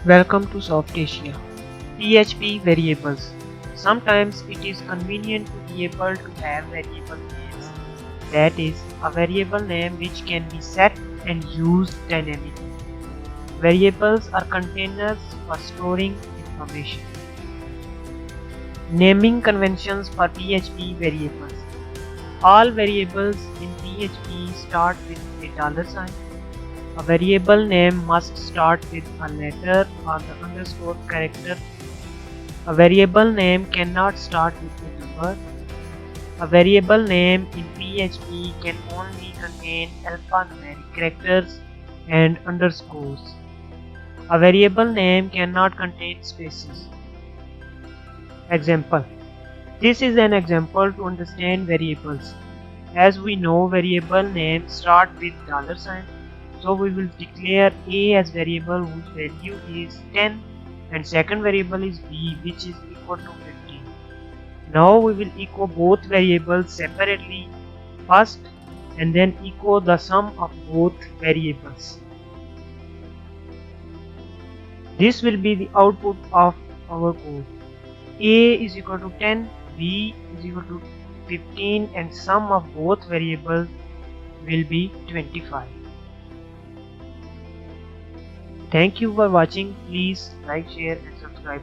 Welcome to Soft Asia. PHP variables. Sometimes it is convenient to be able to have variable names. That is, a variable name which can be set and used dynamically. Variables are containers for storing information. Naming conventions for PHP variables. All variables in PHP start with a $sign. A variable name must start with a letter or the underscore character. A variable name cannot start with a number. A variable name in PHP can only contain alphanumeric characters and underscores. A variable name cannot contain spaces. Example. This is an example to understand variables. As we know, variable names start with $sign. So we will declare A as variable whose value is 10 and second variable is B which is equal to 15. Now we will echo both variables separately first and then echo the sum of both variables. This will be the output of our code. A is equal to 10, B is equal to 15 and sum of both variables will be 25. Thank you for watching. Please like, share and subscribe.